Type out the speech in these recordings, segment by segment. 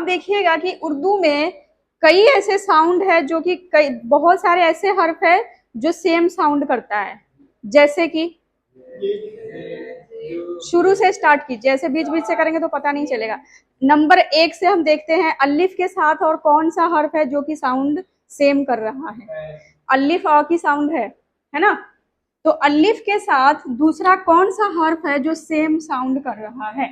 देखिएगा कि उर्दू में कई ऐसे साउंड है जो कि कई बहुत सारे ऐसे हर्फ है जो सेम साउंड करता है। जैसे कि शुरू से स्टार्ट कीजिए, ऐसे बीच बीच से करेंगे तो पता नहीं चलेगा। नंबर 1 से हम देखते हैं अलिफ के साथ और कौन सा हर्फ है जो कि साउंड सेम कर रहा है। अलिफ अ की साउंड है ना। तो अलिफ के साथ दूसरा कौन सा हर्फ है जो सेम साउंड कर रहा है?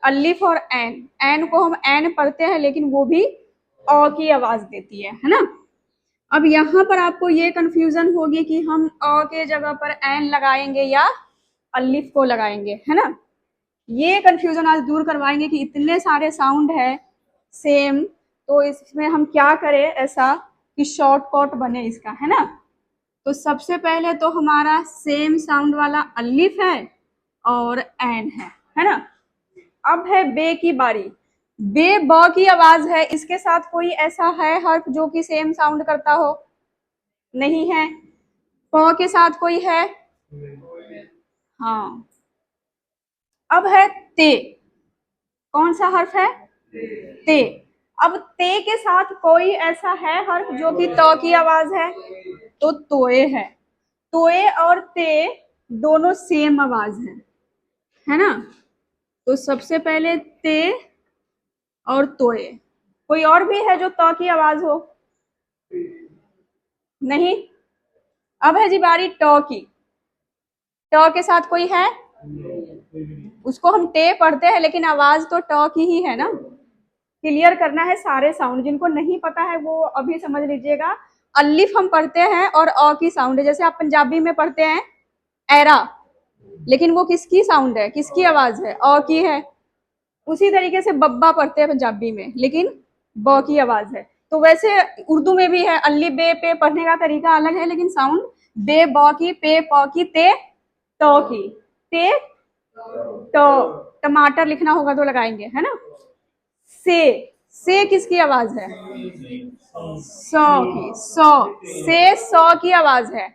अलिफ और एन। एन को हम एन पढ़ते हैं लेकिन वो भी अ की आवाज देती है ना। अब यहाँ पर आपको ये कंफ्यूजन होगी कि हम अ के जगह पर एन लगाएंगे या अलिफ को लगाएंगे, है ना। ये कंफ्यूजन आज दूर करवाएंगे कि इतने सारे साउंड है सेम, तो इसमें हम क्या करें ऐसा कि शॉर्टकट बने इसका, है ना। तो सबसे पहले तो हमारा सेम साउंड वाला अलिफ है और एन है ना। अब है बे की बारी। बे ब की आवाज है, इसके साथ कोई ऐसा है हर्फ जो कि सेम साउंड करता हो? नहीं है। प के साथ कोई है? हाँ। अब है ते। कौन सा हर्फ है? ते। अब ते के साथ कोई ऐसा है हर्फ जो कि त की आवाज है? तो तोए है। तोए और ते दोनों सेम आवाज है ना। तो सबसे पहले ते और तोए। कोई और भी है जो त की आवाज हो? नहीं। अब है जी बारी ट की। ट के साथ कोई है? उसको हम टे पढ़ते हैं लेकिन आवाज तो ट की ही है ना। क्लियर करना है सारे साउंड, जिनको नहीं पता है वो अभी समझ लीजिएगा। अलिफ हम पढ़ते हैं और अ की साउंड है, जैसे आप पंजाबी में पढ़ते हैं एरा, लेकिन वो किसकी साउंड है, किसकी आवाज है? अ की है। उसी तरीके से बब्बा पढ़ते हैं पंजाबी में लेकिन ब की आवाज है। तो वैसे उर्दू में भी है, अल्ली बे पे पढ़ने का तरीका अलग है लेकिन साउंड बे ब की, पे प की, ते तो की। ते तो टमाटर लिखना होगा तो लगाएंगे, है ना। से किसकी आवाज है? सौ की। सौ। से सौ की आवाज है।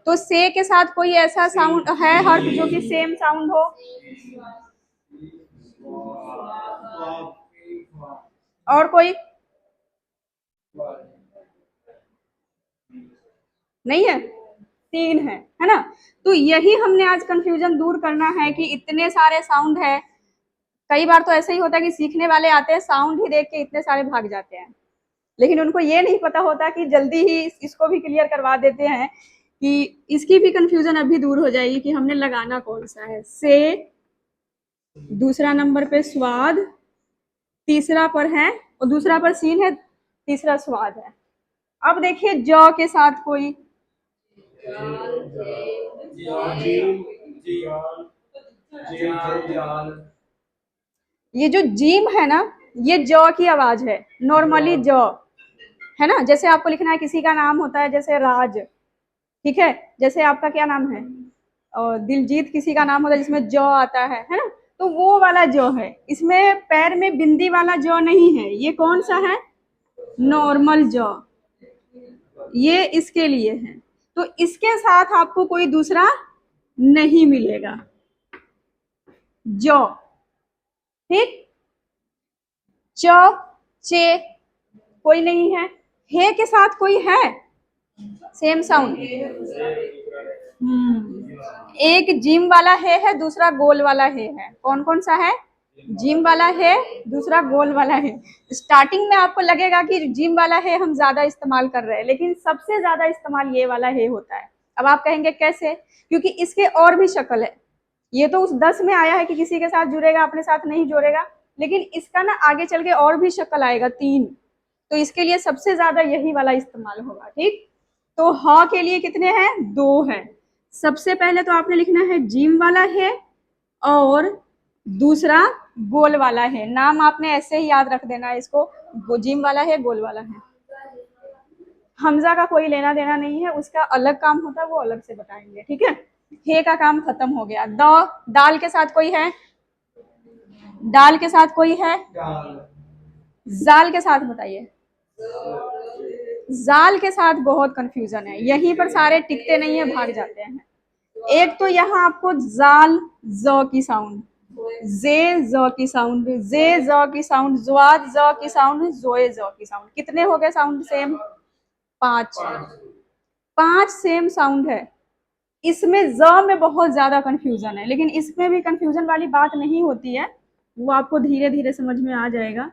तो से के साथ कोई ऐसा साउंड है हर्फ जो कि सेम साउंड हो? और कोई नहीं है? 3 है ना। तो यही हमने आज कंफ्यूजन दूर करना है कि इतने सारे साउंड है। कई बार तो ऐसा ही होता है कि सीखने वाले आते हैं साउंड ही देख के इतने सारे भाग जाते हैं, लेकिन उनको ये नहीं पता होता कि जल्दी ही इसको भी क्लियर करवा देते हैं कि इसकी भी कंफ्यूजन अभी दूर हो जाएगी कि हमने लगाना कौन सा है। से, दूसरा नंबर पे स्वाद, तीसरा पर है और दूसरा पर सीन है, तीसरा स्वाद है। अब देखिए ज के साथ कोई ये जो जीम है ना, ये ज की आवाज है नॉर्मली, ज है ना। जैसे आपको लिखना है किसी का नाम होता है जैसे राज, ठीक है, जैसे आपका क्या नाम है और दिलजीत किसी का नाम होता है जिसमें ज आता है ना। तो वो वाला ज है, इसमें पैर में बिंदी वाला ज नहीं है। ये कौन सा है? नॉर्मल ज। ये इसके लिए है। तो इसके साथ आपको कोई दूसरा नहीं मिलेगा। ज, ठीक। च, चे कोई नहीं है। हे के साथ कोई है सेम साउंड? एक जिम वाला है दूसरा गोल वाला है। कौन कौन सा है? जिम वाला है, दूसरा गोल वाला है। स्टार्टिंग में आपको लगेगा कि जिम वाला है हम ज्यादा इस्तेमाल कर रहे हैं, लेकिन सबसे ज्यादा इस्तेमाल ये वाला है होता है। अब आप कहेंगे कैसे? क्योंकि इसके और भी शक्ल है। ये तो उस 10 में आया है कि किसी के साथ जुड़ेगा अपने साथ नहीं जोड़ेगा, लेकिन इसका ना आगे चल के और भी शक्ल आएगा 3। तो इसके लिए सबसे ज्यादा यही वाला इस्तेमाल होगा, ठीक। तो ह के लिए कितने हैं? 2 है। सबसे पहले तो आपने लिखना है जिम वाला है और दूसरा गोल वाला है। नाम आपने ऐसे ही याद रख देना है इसको, जिम वाला है, गोल वाला है। हमजा का कोई लेना देना नहीं है, उसका अलग काम होता है, वो अलग से बताएंगे, ठीक है। हे का काम खत्म हो गया। दाल के साथ कोई है? दाल के साथ कोई है? जाल के साथ बताइए। जाल के साथ बहुत कंफ्यूजन है, यहीं पर सारे टिकते नहीं है, भाग जाते हैं। एक तो यहाँ आपको जाल ज की साउंड, जे ज की साउंड, जे ज की साउंड, ज्वाद ज की साउंड, जोए ज की साउंड। कितने हो गए साउंड सेम? 5। 5 सेम साउंड है। इसमें ज में बहुत ज्यादा कंफ्यूजन है, लेकिन इसमें भी कंफ्यूजन वाली बात नहीं होती है, वो आपको धीरे धीरे समझ में आ जाएगा।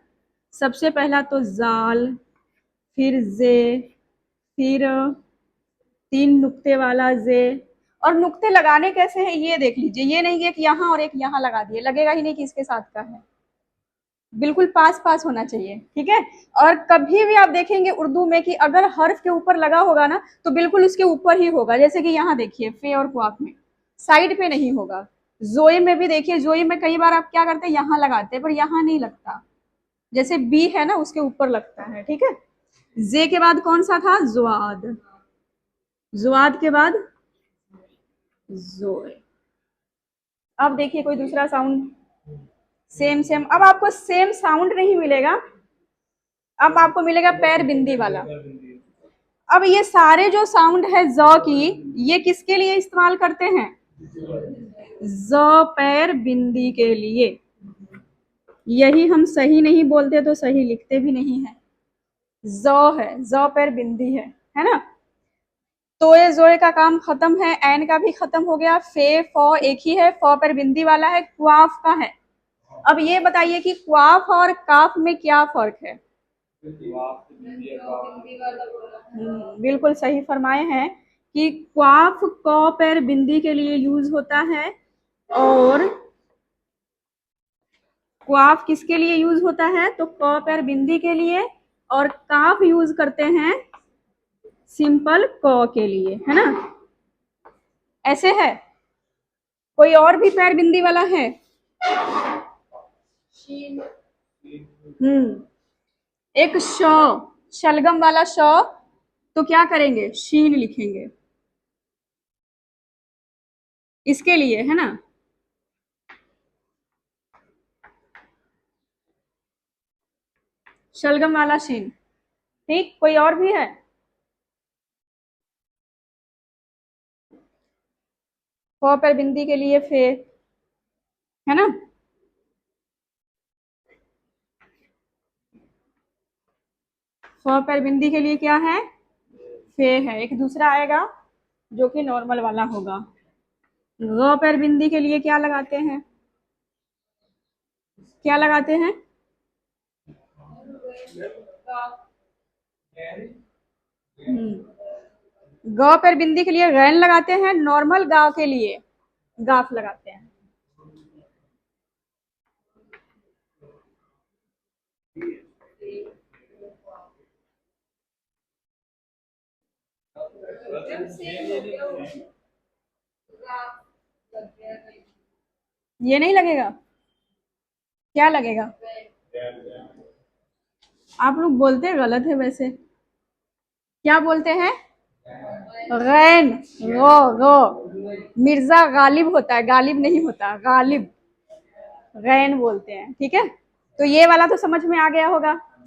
सबसे पहला तो जाल, फिर जे, फिर 3 नुक्ते वाला जे। और नुक्ते लगाने कैसे हैं ये देख लीजिए, ये नहीं एक यहाँ और एक यहाँ लगा दिए, लगेगा ही नहीं कि इसके साथ का है, बिल्कुल पास पास होना चाहिए, ठीक है। और कभी भी आप देखेंगे उर्दू में कि अगर हर्फ के ऊपर लगा होगा ना तो बिल्कुल उसके ऊपर ही होगा, जैसे कि यहाँ देखिए फे और क्वाफ में साइड पे नहीं होगा। जोई में भी देखिए, जोई में कई बार आप क्या करते हैं यहाँ लगाते हैं, पर यहाँ नहीं लगता, जैसे बी है ना उसके ऊपर लगता है, ठीक है। जे के बाद कौन सा था? जुआद। जुआद के बाद जोए। अब देखिए कोई दूसरा साउंड, सेम सेम। अब आपको सेम साउंड नहीं मिलेगा, अब आपको मिलेगा पैर बिंदी वाला। अब ये सारे जो साउंड है ज की, ये किसके लिए इस्तेमाल करते हैं? ज पैर बिंदी के लिए। यही हम सही नहीं बोलते तो सही लिखते भी नहीं है। ज है, ज पैर बिंदी है ना। तोए जोए का काम खत्म है, एन का भी खत्म हो गया, फे फो एक ही है, फो पर बिंदी वाला है, क्वाफ का है। अब ये बताइए कि क्वाफ और काफ में क्या फर्क है? बिल्कुल सही फरमाए हैं कि क्वाफ क पैर बिंदी के लिए यूज होता है, और क्वाफ किसके लिए यूज होता है? तो क पैर बिंदी के लिए, और काफ यूज करते हैं सिंपल क के लिए, है ना। ऐसे है। कोई और भी पैर बिंदी वाला है? एक श, शलगम वाला श, तो क्या करेंगे? शीन लिखेंगे इसके लिए, है ना। शलगम वाला शीन, ठीक। कोई और भी है? फ पर बिंदी के लिए फे, है ना। फ पर बिंदी के लिए क्या है? फे है। एक दूसरा आएगा जो कि नॉर्मल वाला होगा। ग पर बिंदी के लिए क्या लगाते हैं? क्या लगाते हैं? ग पर बिंदी के लिए गैन लगाते हैं, नॉर्मल गाँव के लिए गाफ लगाते हैं। ये नहीं लगेगा? क्या लगेगा? आप लोग बोलते हैं गलत है वैसे। क्या बोलते हैं? गैन, गो गो। मिर्जा गालिब होता है, गालिब नहीं होता, गालिब। गैन बोलते हैं, ठीक है। तो ये वाला तो समझ में आ गया होगा।